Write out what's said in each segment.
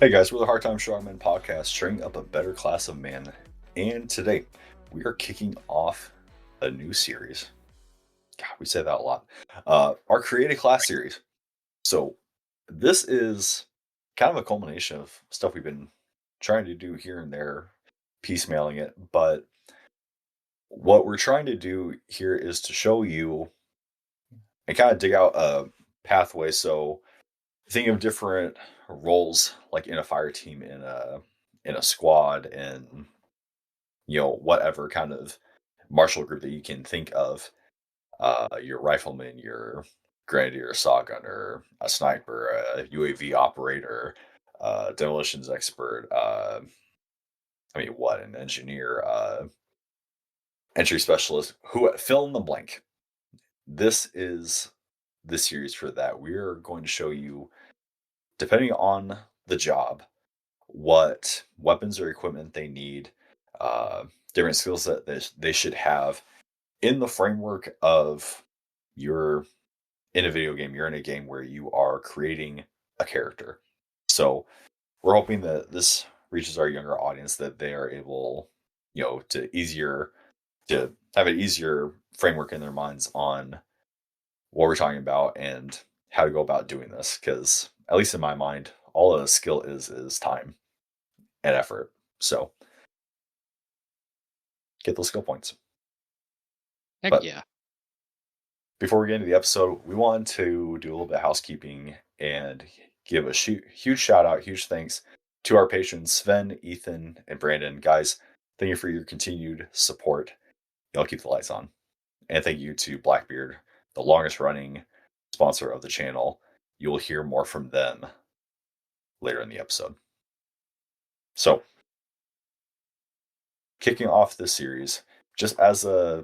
Hey guys, we're the Hard Time Strongman podcast, training up a better class of man. And today we are kicking off a new series. God, we say that a lot. Our Create a Class series. So this is kind of a culmination of stuff we've been trying to do here and there, piecemealing it. But what we're trying to do here is to show you and kind of dig out a pathway. So think of different roles, like in a fire team, in a squad, and whatever kind of martial group that you can think of. Your rifleman, your grenadier, saw gunner, a sniper, a UAV operator, demolitions expert. What an engineer, entry specialist. Who fill in the blank. This is the series for that. We are going to show you, depending on the job, what weapons or equipment they need, different skills that they should have in the framework of you're in a video game, you're in a game where you are creating a character. So we're hoping that this reaches our younger audience, that they are able, to have an easier framework in their minds on what we're talking about and how to go about doing this. Because at least in my mind, all a skill is time and effort. So get those skill points. Heck But yeah. before we get into the episode, we wanted to do a little bit of housekeeping and give a huge shout out, huge thanks to our patrons, Sven, Ethan, and Brandon. Guys, thank you for your continued support. Y'all keep the lights on. And thank you to Blackbeard, the longest running sponsor of the channel. You will hear more from them later in the episode. So, kicking off this series, just as a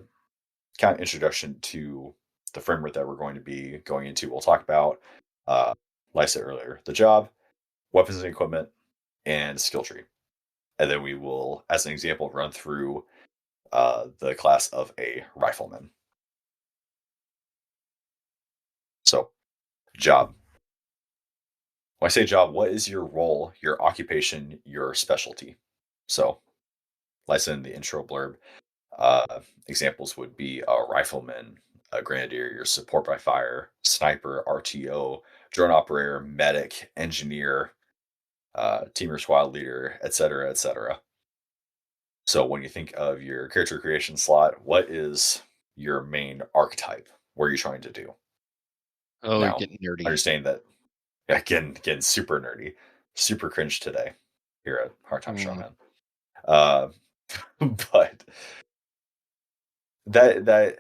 kind of introduction to the framework that we're going to be going into, we'll talk about, like I said earlier, the job, weapons and equipment, and skill tree. And then we will, as an example, run through the class of a rifleman. So, job. When I say job, what is your role, your occupation, your specialty? So, like I said in the intro blurb, examples would be a rifleman, a grenadier, your support by fire, sniper, RTO, drone operator, medic, engineer, team or squad leader, etc., etc. So when you think of your character creation slot, what is your main archetype? What are you trying to do? Oh, you're Now, getting nerdy. understand that again, super nerdy, super cringe today here at Hard Time Mm, Strongman. Uh, but that that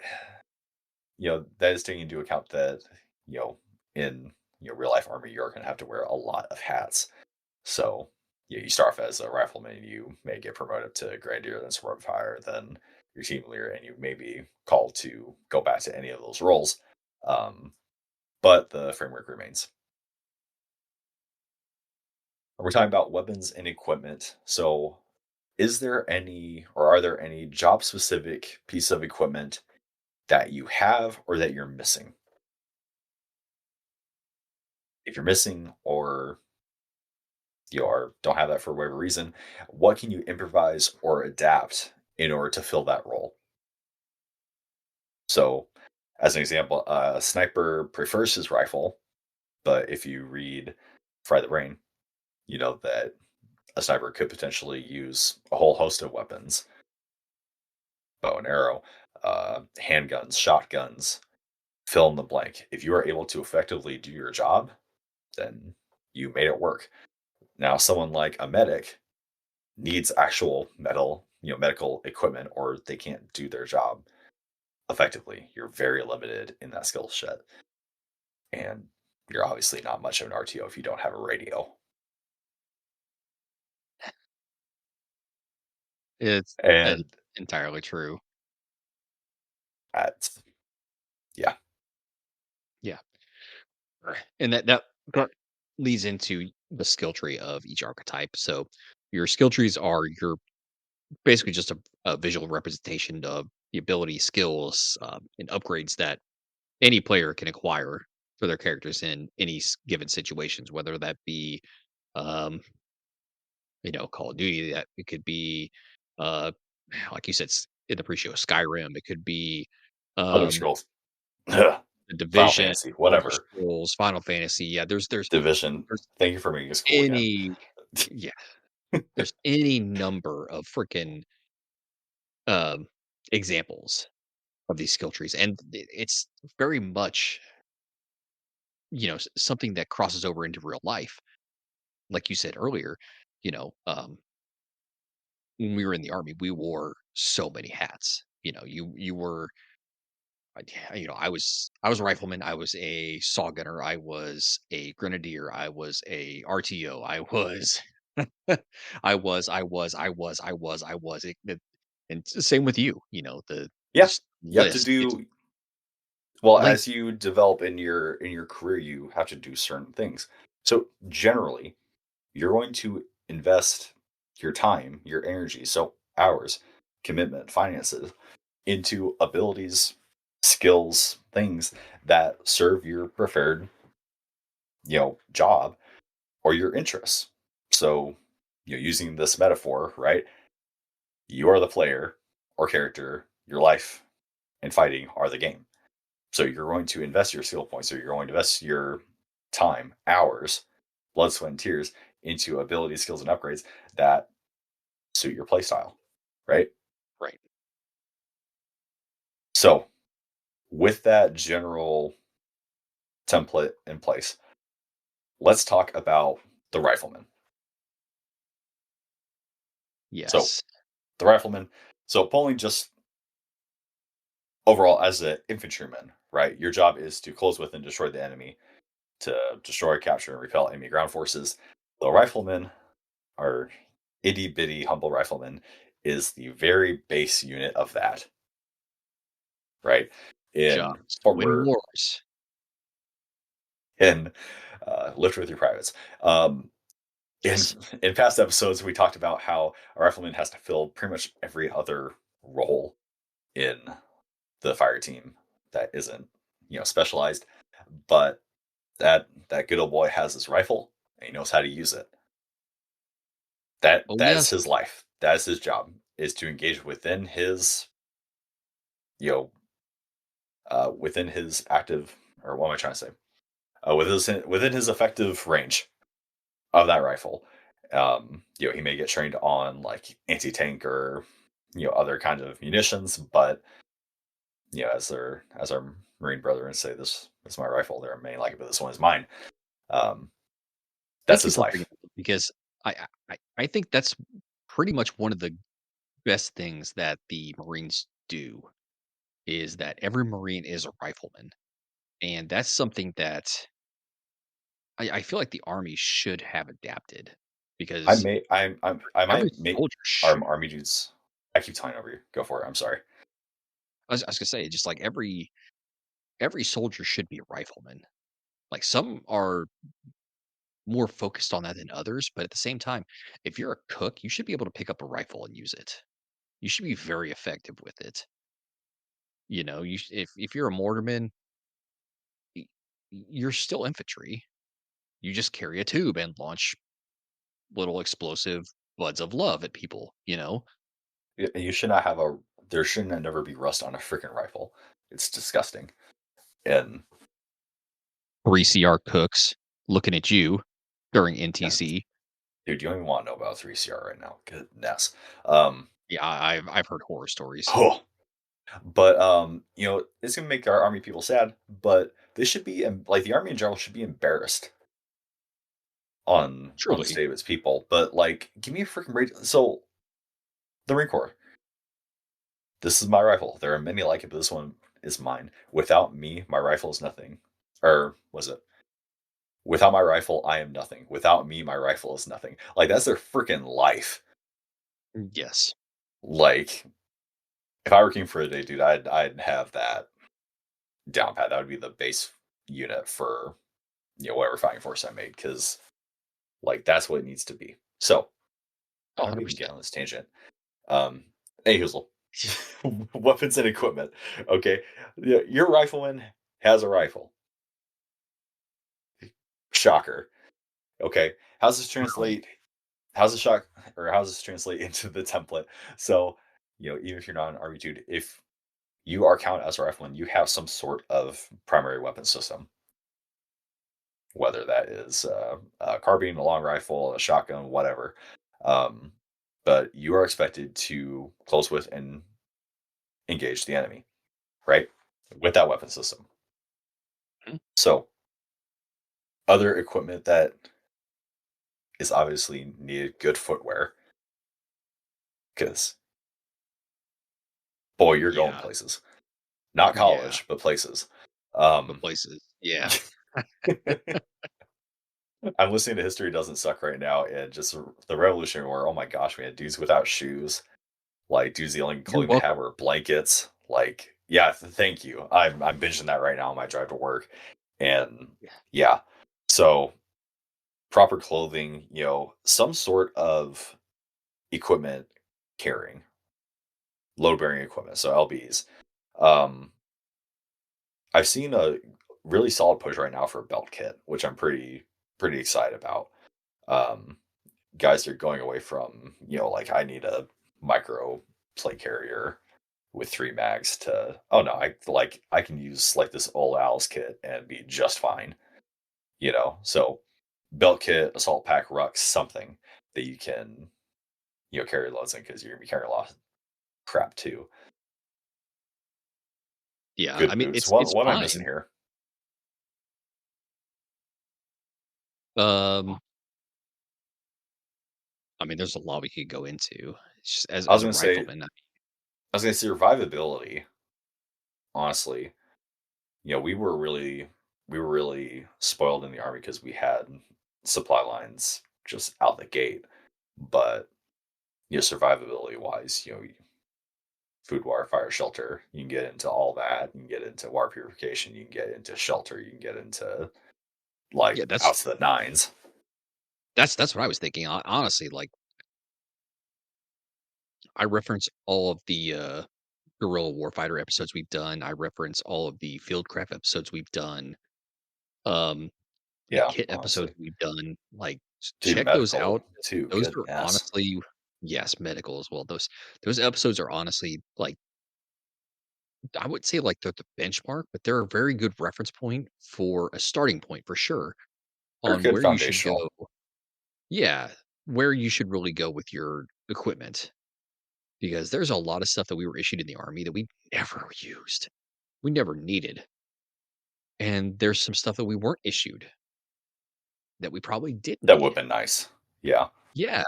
is taking into account that you know in real life army you're going to have to wear a lot of hats. So you start off as a rifleman, you may get promoted to grenadier, then support fire, then your team leader, and you may be called to go back to any of those roles. Um, but the framework remains. We're talking about weapons and equipment. So is there any or are there any job specific piece of equipment that you have or that you're missing? If you're missing or don't have that for whatever reason, what can you improvise or adapt in order to fill that role? So, as an example, a sniper prefers his rifle, but if you read Fry the Brain, you know that a sniper could potentially use a whole host of weapons: bow and arrow, handguns, shotguns, fill in the blank. If you are able to effectively do your job, then you made it work. Now, someone like a medic needs actual medical equipment, or they can't do their job effectively. You're very limited in that skill set. And you're obviously not much of an RTO if you don't have a radio. it's And entirely true. that's, yeah. Yeah. And that leads into the skill tree of each archetype. So your skill trees are your basically just a visual representation of the ability, skills, and upgrades that any player can acquire for their characters in any given situations, whether that be Call of Duty. That it could be, uh, like you said, in the pre-show, Skyrim. It could be, Elder um, Scrolls, the Final Division, Fantasy, Elder whatever. Scrolls, Final Fantasy. Yeah, Division. there's Thank you for making us cool again. any yeah, there's any number of freaking um, examples of these skill trees, and it's very much something that crosses over into real life. Like you said earlier, you know, um, when we were in the army, we wore so many hats. You were I was a rifleman, I was a saw gunner, I was a grenadier, I was a RTO, I was and same with you, the Yeah, just you have to list. It's do well length. as you develop in your career. You have to do certain things. So generally, you're going to invest your time, your energy, so hours, commitment, finances into abilities, skills, things that serve your preferred, job or your interests. So, using this metaphor, right? You are the player or character, your life and fighting are the game. So you're going to invest your skill points, or you're going to invest your time, hours, blood, sweat, and tears into abilities, skills, and upgrades that suit your playstyle, right? Right. So, with that general template in place, let's talk about the rifleman. So, Yes. the rifleman, so pulling just overall as an infantryman, right? Your job is to close with and destroy the enemy, to destroy, capture, and repel enemy ground forces. The rifleman, our itty bitty humble rifleman, is the very base unit of that, right? Job In is to Fort win we're wars. in Lift with Your Privates. Um, in Yes. in past episodes, we talked about how a rifleman has to fill pretty much every other role in the fire team that isn't specialized, but that good old boy has his rifle and he knows how to use it. That Oh, that is yes. his life. That is his job, is to engage within his you know within his active, or what am I trying to say? Within his effective range of that rifle. He may get trained on like anti-tank or other kinds of munitions, but as our Marine brethren say, this is my rifle. There are many like it, but this one is mine. Um, that's Thank you his for bringing life. it up because I think that's pretty much one of the best things that the Marines do is that every Marine is a rifleman. And that's something that I feel like the Army should have adapted I because may I every might make soldier our should. army dudes. I keep talking over you. Go for it. I'm sorry. I was gonna say, just like every soldier should be a rifleman. Like some are more focused on that than others, but at the same time, if you're a cook, you should be able to pick up a rifle and use it. You should be very effective with it. If you're a mortarman, y- you're still infantry. You just carry a tube and launch little explosive buds of love at people. You should not have a. There shouldn't never be rust on a freaking rifle. It's disgusting. And 3CR cooks looking at you during yeah, NTC. dude, you don't even want to know about 3CR right now. Goodness. Um, Yeah, I've heard horror stories. oh, but it's gonna make our army people sad. But they should be like the army in general should be embarrassed on the Truly. state of its people. But like, give me a freaking break. So the Marine Corps, this is my rifle. There are many like it, but this one is mine. Without me, my rifle is nothing. Or was it? Without my rifle, I am nothing. Without me, my rifle is nothing. Like that's their freaking life. Yes. Like if I were king for a day, dude, I'd have that down pat. That would be the base unit for whatever fighting force I made, because like that's what it needs to be. So Oh, how do we even get 100%. on this tangent? Um, hey Hazel, weapons and equipment. Okay, your rifleman has a rifle. Shocker. Okay, how's this Really? translate how's the shock or how does this translate into the template? So, even if you're not an army dude, if you are counted as a rifleman, you have some sort of primary weapon system, whether that is a carbine, a long rifle, a shotgun, whatever. Um, but you are expected to close with and engage the enemy, right? With that weapon system. Mhm. So, other equipment that is obviously needed good footwear because, boy, you're going Yeah. places. Not Yeah. college, but places. But Um, places. Yeah. I'm listening to History Doesn't Suck right now, and just the Revolutionary War. Oh my gosh, man, dudes without shoes, like dudes the only You're clothing they welcome. have are blankets. Like, yeah, thank you. I'm binging that right now on my drive to work, and Yeah. yeah, so proper clothing, some sort of equipment carrying, load bearing equipment, so LBs. Um, I've seen a really solid push right now for a belt kit, which I'm pretty excited about. Um, Guys are going away from, like I need a micro plate carrier with 3 mags to, oh no, I can use like this old Al's kit and be just fine, So belt kit, assault pack, ruck, something that you can, carry loads in because you're gonna be carrying a lot of crap too. Yeah. I Good mean, boots. it's What it's am I missing fine. here? Um, I mean, there's a lot we could go into. It's just I was as a gonna say rifleman. survivability, honestly. We were really spoiled in the army because we had supply lines just out the gate. But survivability wise, food, water, fire, shelter, you can get into all that. You can get into water purification. You can get into shelter. You can get into like Yeah, out to the nines. that's what I was thinking. Honestly, like I reference all of the guerrilla warfighter episodes we've done. I reference all of the fieldcraft episodes we've done. Um, the Yeah, kit episodes honestly, we've done. Like dude, check those medical out. too. Those are Goodness, honestly, yes, medical as well. Those episodes are honestly like I would say like they're the benchmark, but they're a very good reference point for a starting point for sure they're on good where you should foundational. go. Yeah, where you should really go with your equipment because there's a lot of stuff that we were issued in the army that we never used. We never needed. And there's some stuff that we weren't issued that we probably did That would need. have been nice. Yeah. Yeah.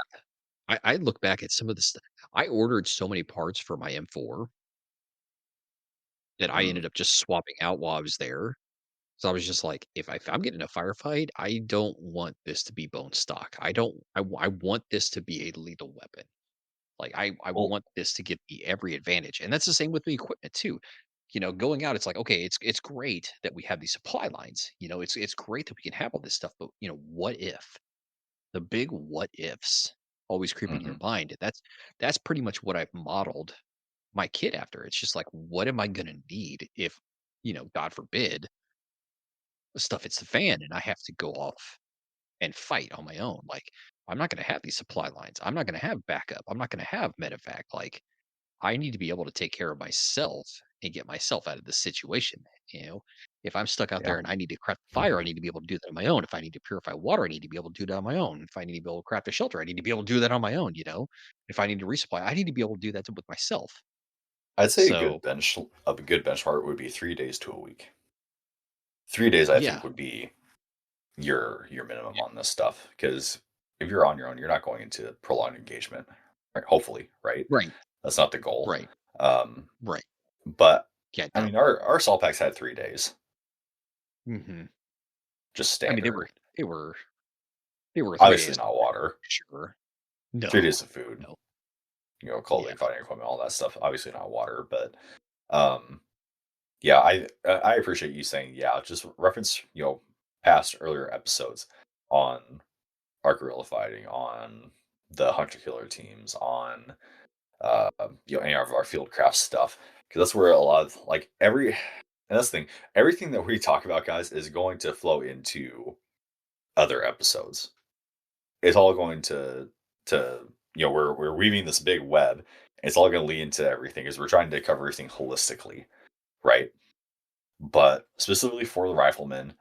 I look back at some of the stuff. I ordered so many parts for my M4 that I Mm. ended up just swapping out while I was there. So I was just like, if I'm getting in a firefight, I don't want this to be bone stock. I don't. I want this to be a lethal weapon. Like I Well, want this to give me every advantage, and that's the same with the equipment too. Going out, it's like okay, it's great that we have these supply lines. It's great that we can have all this stuff, but what if the big what ifs always creep into your mhm. mind? That's pretty much what I've modeled my kid after. It's just like, what am I gonna need if God forbid stuff hits the fan and I have to go off and fight on my own. Like, I'm not going to have these supply lines. I'm not going to have backup. I'm not going to have medevac. Like, I need to be able to take care of myself and get myself out of this situation. You know, if I'm stuck out Yeah. there and I need to craft fire, I need to be able to do that on my own. If I need to purify water, I need to be able to do that on my own. If I need to be able to craft a shelter, I need to be able to do that on my own. If I need to resupply, I need to be able to do that with myself. I'd say So, a good benchmark would be 3 days to a week. 3 days, I yeah, think, would be your minimum on this stuff because if you're on your own, you're not going into prolonged engagement, right? Hopefully, right? right, That's not the goal. right, Um, right. but Yeah, I no. mean, our assault packs had 3 days, Hmm. just I mean, standard. they were They were 3 Obviously, days not water. sure. 3 days No, of food, no. Yeah, clothing, fighting equipment, all that stuff. Obviously, not water, but um, yeah, I appreciate you saying yeah. Just reference past earlier episodes on our guerrilla fighting, on the hunter killer teams, on uh, any of our field craft stuff, because that's where a lot of like and that's the thing, everything that we talk about, guys, is going to flow into other episodes. It's all going to to we're weaving this big web. It's all going to lead into everything because we're trying to cover everything holistically, right? But specifically for the rifleman,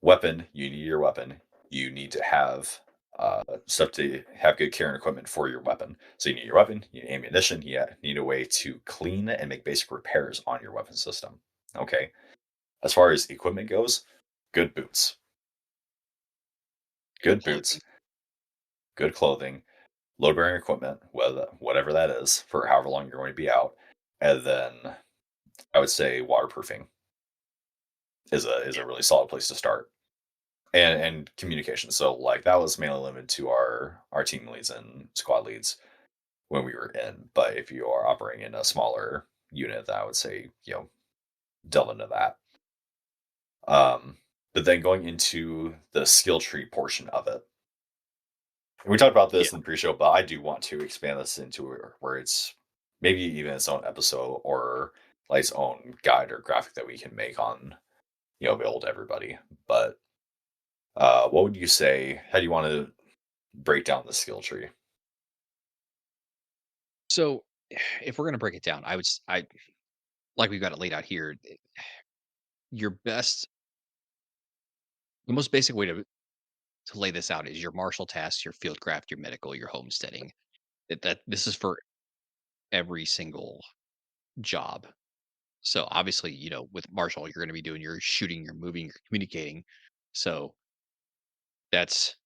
weapon, you need your weapon. You need to have stuff to have good care and equipment for your weapon. So you need your weapon, you need ammunition, you need a way to clean and make basic repairs on your weapon system. Okay. As far as equipment goes, good boots, Good good clothing. boots, good clothing, load bearing equipment, whatever that is, for however long you're going to be out. And then I would say waterproofing is a Yeah. really solid place to start. And communication. So like that was mainly limited to our team leads and squad leads when we were in. But if you are operating in a smaller unit, I would say delve into that. Um, but then going into the skill tree portion of it, and we talked about Yeah. this in the pre-show, but I do want to expand this into where it's maybe even its own episode or like its own guide or graphic that we can make on available to everybody. But what would you say? How do you want to break down the skill tree? So if we're gonna break it down, I like we've got it laid out here. Your best, the most basic way to lay this out is your martial tasks, your field craft, your medical, your homesteading. That this is for every single job. So obviously, with martial, you're going to be doing your shooting, you're moving, you're communicating. So that's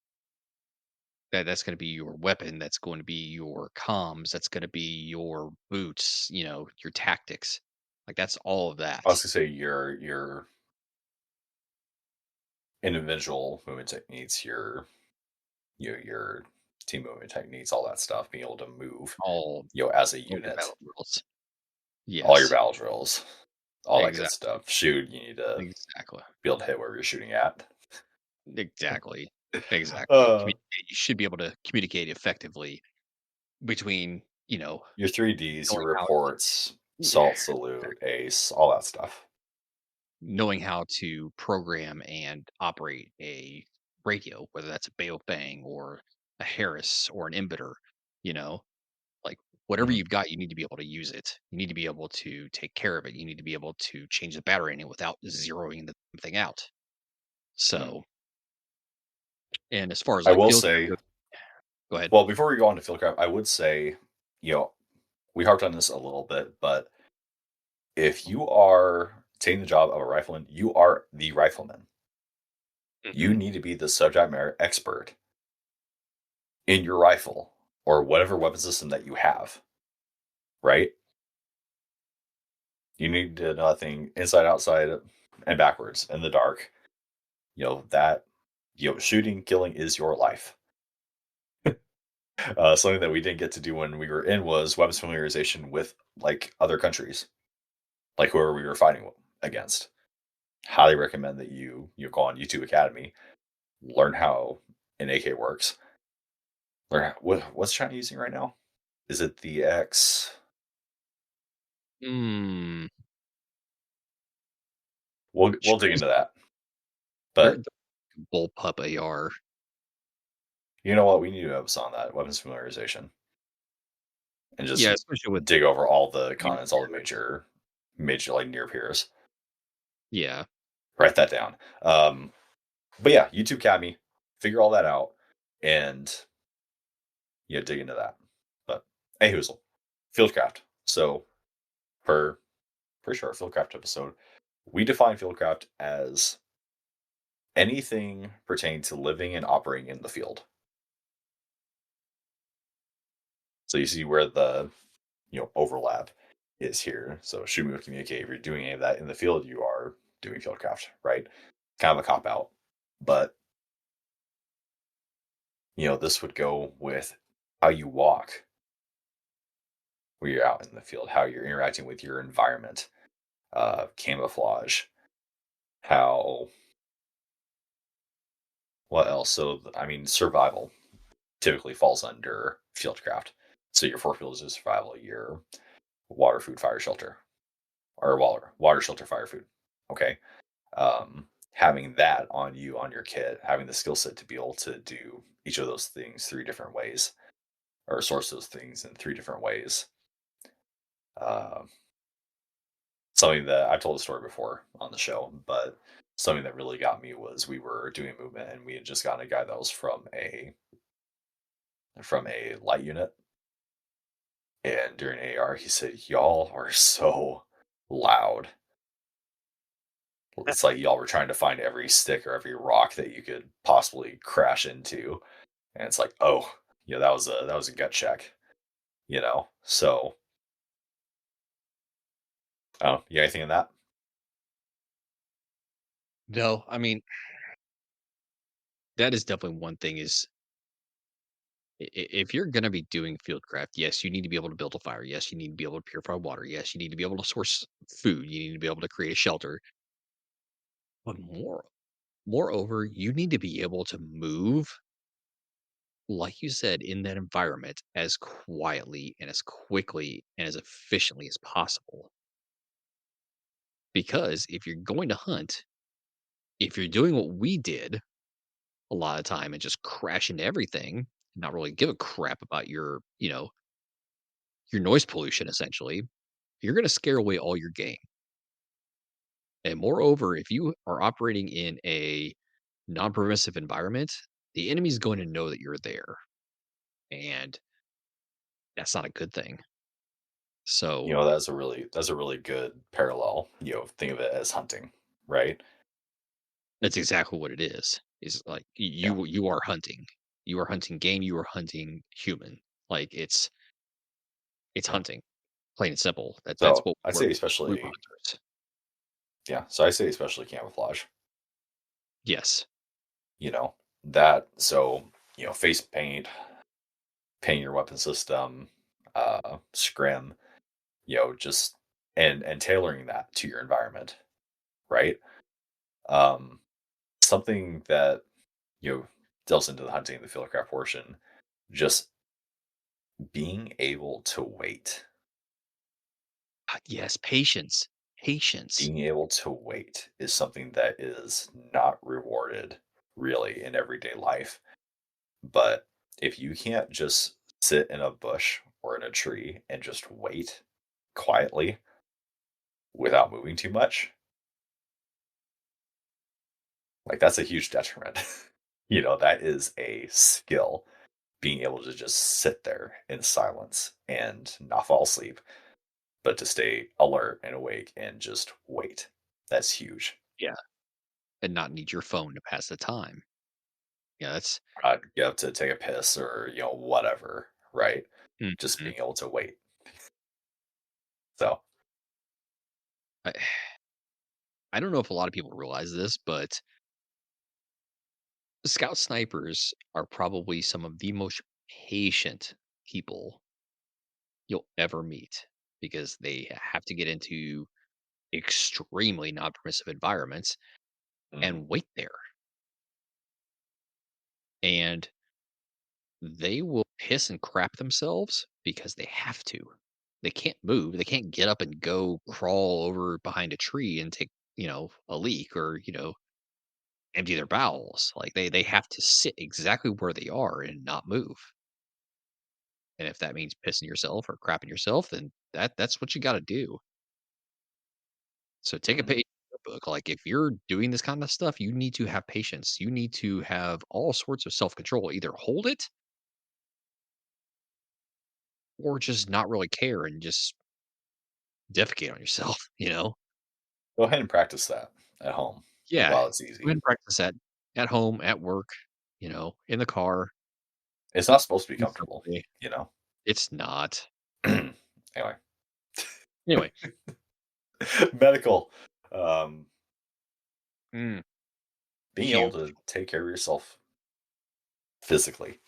that's going to be your weapon. That's going to be your comms. That's going to be your boots. Your tactics. Like that's all of I was that. gonna say your individual movement techniques, your team movement techniques, all that stuff, being able to move, All as a all your unit, battle drills. all your Yes, battle drills, all that good exactly, stuff. Shoot, you need to exactly, be able to hit where you're shooting at. exactly, exactly. uh, You should be able to communicate effectively between your 3Ds, knowing your how reports, yeah, salt salute, ace, all that stuff. knowing how to program and operate a radio, whether that's a Baofeng or a Harris or an emitter, you know, like whatever Mhm, you've got, you need to be able to use it. You need to be able to take care of it. You need to be able to change the battery in it without zeroing the thing out. mhm. So, and as far as I like will field, say, go ahead. well, before we go on to Fieldcraft, I would say, we harped on this a little bit, but if you are taking the job of a rifleman, you are the rifleman. You Hmm. need to be the subject matter expert in your rifle or whatever weapon system that you have, right? You need to know that thing inside, outside, and backwards in the dark. That shooting, killing is your life. Something that we didn't get to do when we were in was weapons familiarization with like other countries, like whoever we were fighting against. Highly recommend that you go on YouTube Academy, learn how an AK works. Learn what's China using right now? Is it the X? Mm, We'll dig Chinese, into that. they're But the bullpup AR. you know what? We need to have on that weapons familiarization and Yeah, just especially with dig over all the near continents, all the peer. major like near peers. Yeah. Write that down. But yeah, YouTube Academy, figure all that out, and dig into that. But hey, Hoozle, Fieldcraft. So for sure, Fieldcraft episode, we define Fieldcraft as anything pertaining to living and operating in the field. So you see where the overlap is here. So shoot, move, communicate. If you're doing any of that in the field, you are doing Fieldcraft, right? Kind of a cop out, but this would go with how you walk when you're out in the field, how you're interacting with your environment, camouflage, how what else? So I mean, survival typically falls under Fieldcraft. So your four fields is survival, your water, food, fire, shelter, or water, shelter, fire, food. Okay. Having that on you, on your kit, having the skill set to be able to do each of those things three different ways. or source those things in 3 different ways. Uh, Something that I've told the story before on the show, but something that really got me was we were doing movement and we had just gotten a guy that was from a light unit, and during AR he said, "Y'all are so loud. It's like y'all were trying to find every stick or every rock that you could possibly crash into." And it's like, oh, yeah, that was a gut check, you know. So, oh, you got anything in that? No, I mean, that is definitely one thing is if you're going to be doing fieldcraft, yes, you need to be able to build a fire. Yes, you need to be able to purify water. Yes, you need to be able to source food. You need to be able to create a shelter. But moreover, you need to be able to move, like you said, in that environment as quietly and as quickly and as efficiently as possible. Because if you're going to hunt, if you're doing what we did a lot of time and just crash into everything, not really give a crap about your noise pollution essentially, you're going to scare away all your game. And moreover, if you are operating in a non-permissive environment, the enemy's going to know that you're there, and that's not a good thing. So That's a really good parallel. Think of it as hunting, right? that's exactly what it is. Is like Yeah. you are hunting. You are hunting game, you are hunting human. Like it's Yeah. hunting, plain and simple. That's So what I we're say we were especially, hunters. yeah. So I say especially camouflage. Yes. You know that. So face paint, paint your weapon system, scrim. Just and tailoring that to your environment, right? Um, Something that delves into the hunting, the fieldcraft portion, just being able to wait. Yes, patience. Patience. Being able to wait is something that is not rewarded really in everyday life. But if you can't just sit in a bush or in a tree and just wait quietly without moving too much, like that's a huge detriment. That is a skill, being able to just sit there in silence and not fall asleep, but to stay alert and awake and just wait. That's huge. Yeah. And not need your phone to pass the time. Yeah, that's You have to take a piss or whatever, right? Just mhm. being able to wait. So, I I don't know if a lot of people realize this, but scout snipers are probably some of the most patient people you'll ever meet because they have to get into extremely non-permissive environments mm, and wait there. And they will piss and crap themselves because they have to. They can't move. They can't get up and go crawl over behind a tree and take, a leak or, empty their bowels. Like they have to sit exactly where they are and not move. And if that means pissing yourself or crapping yourself, then that's what you got to do. So take a mm. page from your book. Like if you're doing this kind of stuff, you need to have patience. You need to have all sorts of self control. Either hold it or just not really care and just defecate on yourself. Go ahead and practice that at home Yeah. while it's Go ahead easy. and practice that at home, at work, in the car. It's Eat not supposed to be comfortable, comfortably. you know? It's not. Anyway, Anyway. medical. Um, Mm, Being able huge. to take care of yourself physically,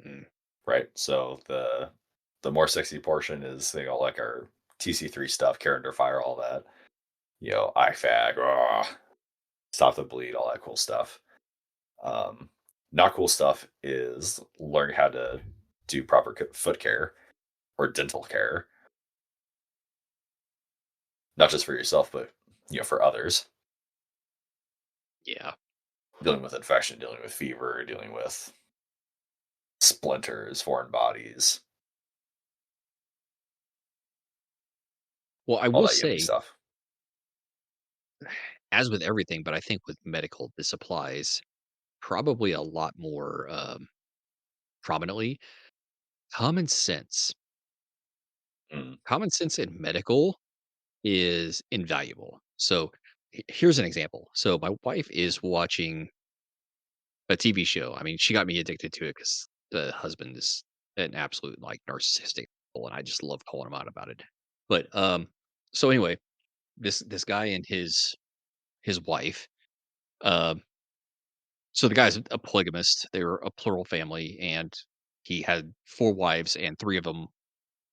Mm, right? So the more sexy portion is like our TC3 stuff, care under fire, all that. IFAG, stop the bleed, all that cool stuff. Um, Not cool stuff is learning how to do proper foot care or dental care, not just for yourself, but for others. yeah. Dealing with infection, dealing with fever, dealing with splinters, foreign bodies, Well, I all will that yummy say, stuff. as with everything, but I think with medical, this applies probably a lot more prominently. Common sense. Mm, Common sense in medical is invaluable. So here's an example. So my wife is watching a TV show. I mean, she got me addicted to it because the husband is an absolute like narcissistic, and I just love calling him out about it. But so anyway, this guy and his wife. Um, so the guy's a polygamist. They were a plural family, and he had four wives, and three of them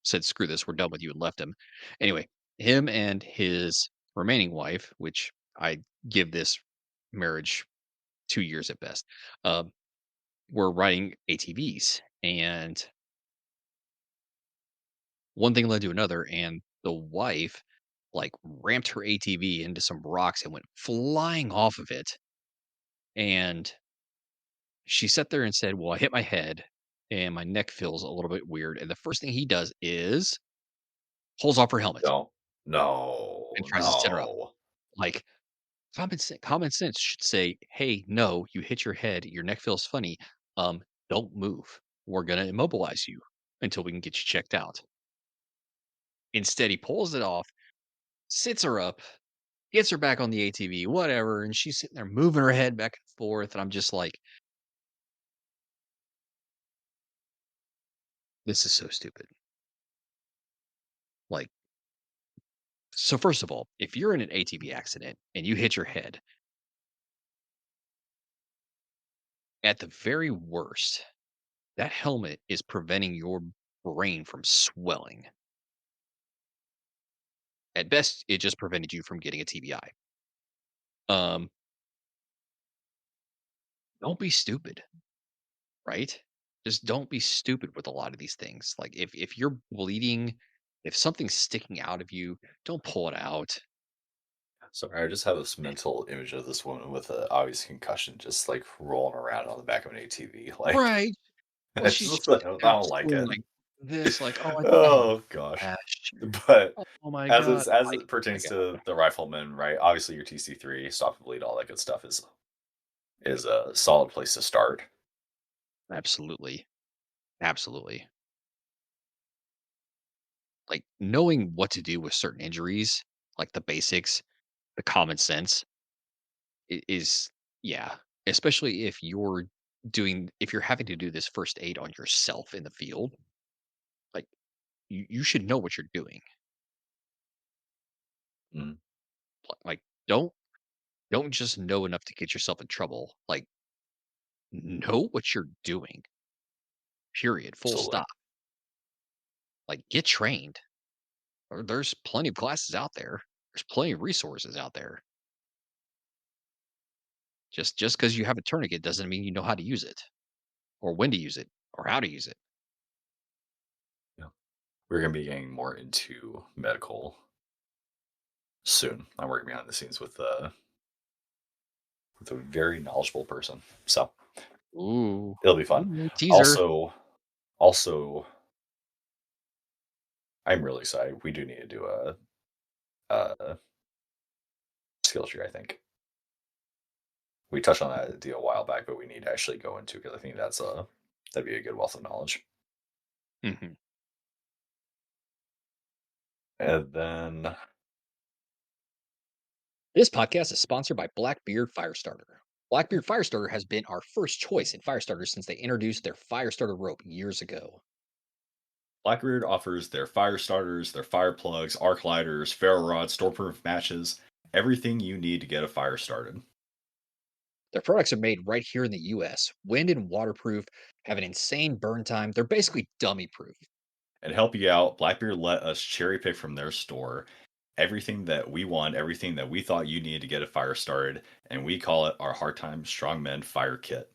said, "Screw this, we're done with you," and left him. Anyway, him and his remaining wife, which I give this marriage 2 years at best, um, were riding ATVs, and one thing led to another, and the wife like ramped her ATV into some rocks and went flying off of it. And she sat there and said, "Well, I hit my head and my neck feels a little bit weird." And the first thing he does is pulls off her helmet don't. No, and tries to set her up. no. Like common sense should say, "Hey, no, you hit your head, your neck feels funny. Don't move. We're gonna immobilize you until we can get you checked out." Instead, he pulls it off, sits her up, gets her back on the ATV, whatever, and she's sitting there moving her head back and forth, and I'm just like, "This is so stupid." Like, so first of all, if you're in an ATV accident and you hit your head, at the very worst, that helmet is preventing your brain from swelling. At best, it just prevented you from getting a TBI. Um, don't be stupid, right? Just don't be stupid with a lot of these things. Like if you're bleeding, if something's sticking out of you, don't pull it out. Sorry, I just have this mental image of this woman with a obvious concussion just like rolling around on the back of an ATV. Like, Right. Well, it's she's just, just I sitting there don't just like going it. like this, like, "Oh, I think I have a Oh gosh. rash. But Oh my as god." it's as Like, it oh my pertains god. to the rifleman, right? Obviously your TC3, stop the bleed, all that good stuff is a solid place to start. Absolutely. Absolutely. Like, knowing what to do with certain injuries, like the basics, the common sense is yeah, especially if you're having to do this first aid on yourself in the field, like, you should know what you're doing. Mm, Like, don't just know enough to get yourself in trouble. Like, know what you're doing, period, full absolutely. stop. Like, get trained. Or there's plenty of classes out there. There's plenty of resources out there. Just because you have a tourniquet doesn't mean you know how to use it, or when to use it, or how to use it. Yeah. We're gonna be getting more into medical soon. I'm working behind the scenes with a very knowledgeable person. So Ooh. it'll be fun. Ooh, teaser. Also, I'm really excited. We do need to do a skill tree, I think. We touched on that idea a while back, but we need to actually go into because I think that'd be a good wealth of knowledge. Mhm. And then This podcast is sponsored by Blackbeard Firestarter. Blackbeard Firestarter has been our first choice in Firestarter since they introduced their Firestarter rope years ago. Blackbeard offers their fire starters, their fire plugs, arc lighters, ferro rods, stormproof matches, everything you need to get a fire started. Their products are made right here in the US, wind and waterproof, have an insane burn time. They're basically dummy proof. And help you out, Blackbeard let us cherry pick from their store everything that we want, everything that we thought you needed to get a fire started, and we call it our Hard Time Strong Men Fire Kit.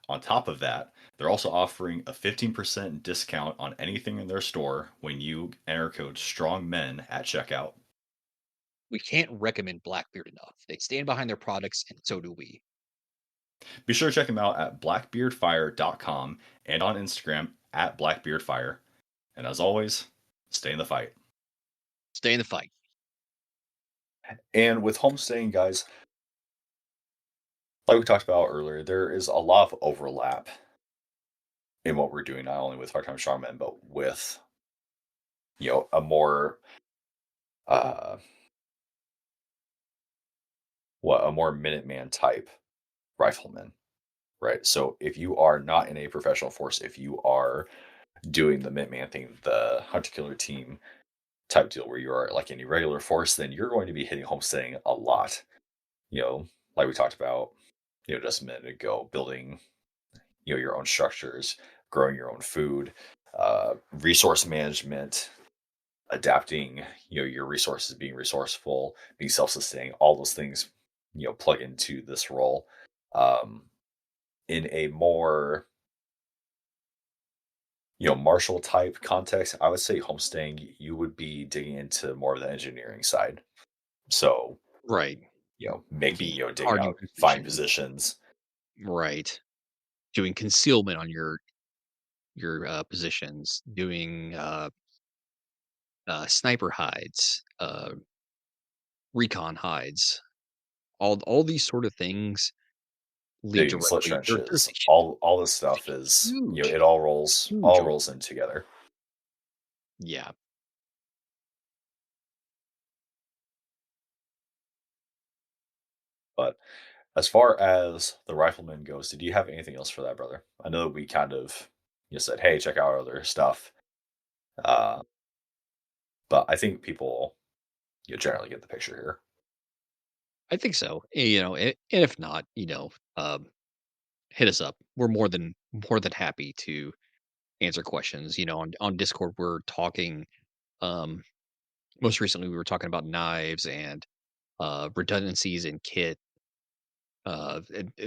On top of that, they're also offering a 15% discount on anything in their store when you enter code STRONGMEN at checkout. We can't recommend Blackbeard enough. They stand behind their products, and so do we. Be sure to check him out at blackbeardfire.com and on Instagram at blackbeardfire. And as always, stay in the fight. Stay in the fight. And with homestaying, guys, like we talked about earlier, there is a lot of overlap in what we're doing, not only with part-time strongmen, but with a more uh a more Minuteman type rifleman, right? So if you are not in a professional force, if you are doing the Minuteman thing, the hunter killer team type deal where you are like in a regular force, then you're going to be hitting homesteading a lot. You know, like we talked about, just a minute ago, building, your own structures, growing your own food, resource management, adapting, your resources, being resourceful, being self-sustaining, all those things, plug into this role. Um, in a more, martial type context, I would say homestaying, you would be digging into more of the engineering side. So, Right. making, Be digging guarding out, find positions. positions. Right. Doing concealment on your positions. Doing sniper hides. Recon hides. All these sort of things lead Digging slit directly. There's trenches, a all this It's stuff a is, huge, it all huge over. rolls in together. Yeah. But as far as the rifleman goes, did you have anything else for that, brother? I know that we kind of said, hey, check out our other stuff. Uh, but I think people generally get the picture here. I think so. And if not, hit us up. We're more than happy to answer questions. On Discord, we're talking. Um, Most recently, we were talking about knives and redundancies in kit, and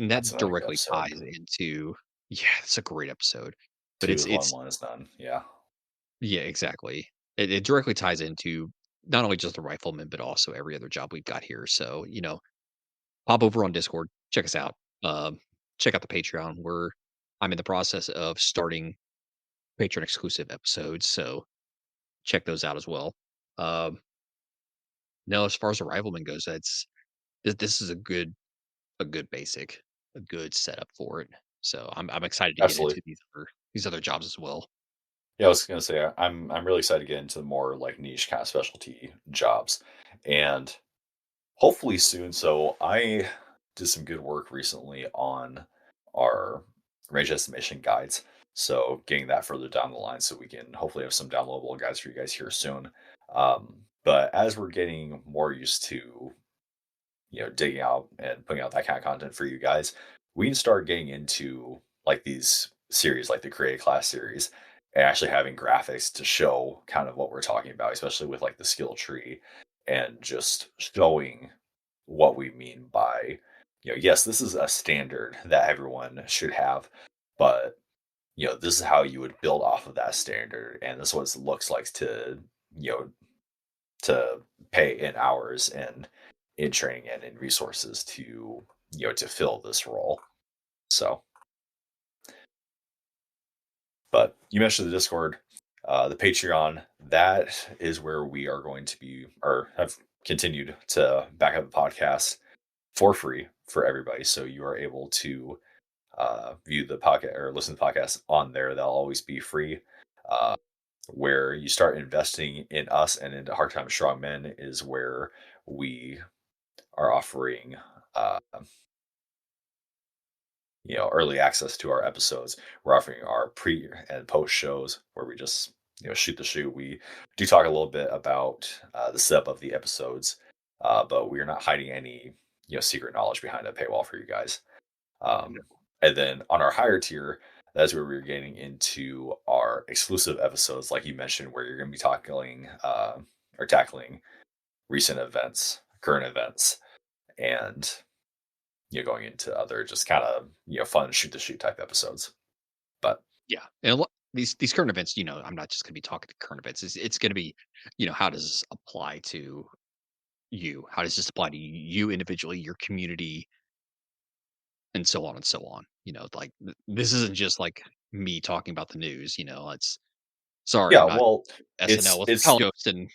That's that another good directly episode. ties into. Yeah, it's a great episode, but Two it's is one, it's one is none. Yeah, yeah, exactly. It directly ties into not only just the rifleman, but also every other job we've got here. So pop over on Discord, check us out. Check out the Patreon. I'm in the process of starting Patreon exclusive episodes, so check those out as well. Um, no, as far as the Rifleman goes, this is a good basic, a good setup for it. So I'm excited to get absolutely. into these other jobs as well. Yeah, I was gonna say I'm really excited to get into the more like niche kind of specialty jobs, and hopefully soon. So I did some good work recently on our range estimation guides. So getting that further down the line, so we can hopefully have some downloadable guides for you guys here soon. But as we're getting more used to digging out and putting out that kind of content for you guys, we can start getting into like these series, like the create class series, and actually having graphics to show kind of what we're talking about, especially with like the skill tree and just showing what we mean by, yes, this is a standard that everyone should have, but this is how you would build off of that standard, and this is what it looks like you know, to pay in hours and in training and in resources to to fill this role. So, but you mentioned the Discord, the Patreon. That is where we are going to be, or have continued to back up the podcast for free for everybody. So you are able to view the podcast or listen to the podcast on there. They'll always be free. Uh, where you start investing in us and into Hard Time Strong Men is where we are offering uh, early access to our episodes. We're offering our pre and post shows where we just shoot the shoot. We do talk a little bit about the setup of the episodes, but we are not hiding any secret knowledge behind a paywall for you guys. No. And then on our higher tier, that's where we're getting into our exclusive episodes, like you mentioned, where you're going to be tackling recent events, current events, and going into other just kind of fun shoot the shoot type episodes. But Yeah, and a lot these current events. I'm not just going to be talking to current events. It's going to be, how does this apply to you? How does this apply to you individually, your community, and so on and so on. Like this isn't just like me talking about the news. It's sorry, I'm Yeah, not well, SNL with it's Hell Ghost and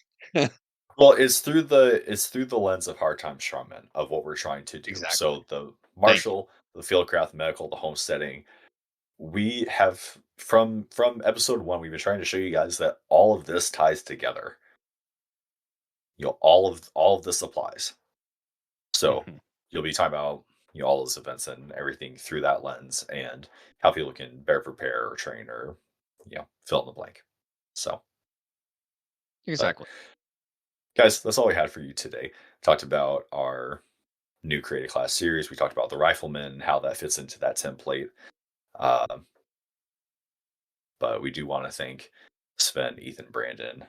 it's through the lens of Hard Time Strongmen of what we're trying to do. exactly. So the Thank you. martial, the fieldcraft, medical, the homesteading, we have from episode 1, we've been trying to show you guys that all of this ties together. All of this applies. So Mhm. you'll be talking about all those events and everything through that lens and how people can better prepare or train or fill in the blank. So, but Exactly. guys, that's all we had for you today. Talked about our new creative class series. We talked about the Rifleman, how that fits into that template. Um, but we do want to thank Sven, Ethan, Brandon,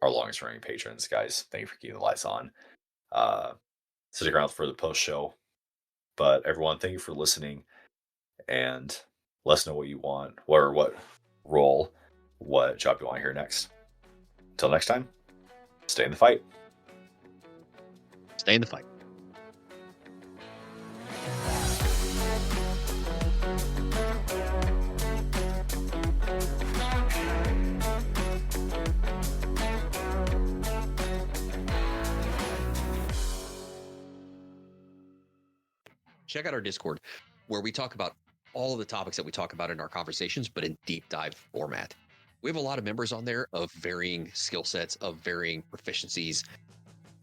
our longest running patrons. Guys, thank you for keeping the lights on. Uh, Stick around for the post show. But everyone, thank you for listening and let us know what you want, or what role, what job you want to hear next. Until next time, stay in the fight. Stay in the fight. Check out our Discord, where we talk about all of the topics that we talk about in our conversations, but in deep dive format. We have a lot of members on there of varying skill sets, of varying proficiencies,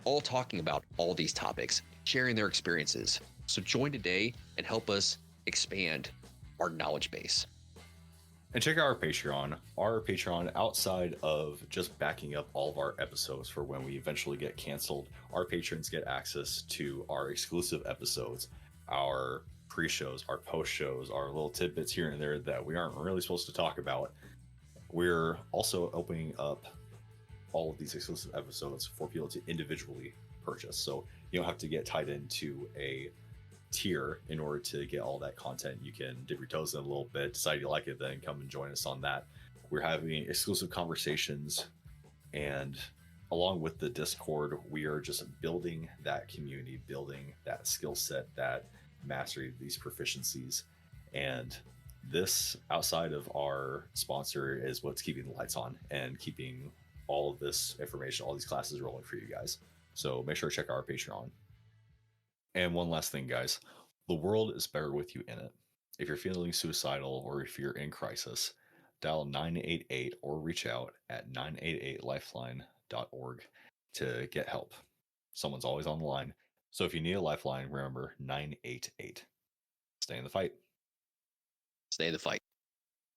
all talking about all these topics, sharing their experiences. So join today and help us expand our knowledge base. And check out our Patreon. Our Patreon, outside of just backing up all of our episodes for when we eventually get canceled, our patrons get access to our exclusive episodes, our pre-shows, our post-shows, our little tidbits here and there that we aren't really supposed to talk about. We're also opening up all of these exclusive episodes for people to individually purchase. So you don't have to get tied into a tier in order to get all that content. You can dip your toes in a little bit, decide you like it, then come and join us on that. We're having exclusive conversations, and along with the Discord, we are just building that community, building that skill set, that mastery, these proficiencies. And this, outside of our sponsor, is what's keeping the lights on and keeping all of this information, all these classes rolling for you guys. So make sure to check out our Patreon. And one last thing, guys, the world is better with you in it. If you're feeling suicidal or if you're in crisis, dial 988 or reach out at 988lifeline.org to get help. Someone's always on the line. So if you need a lifeline, remember 988. Stay in the fight. Stay in the fight.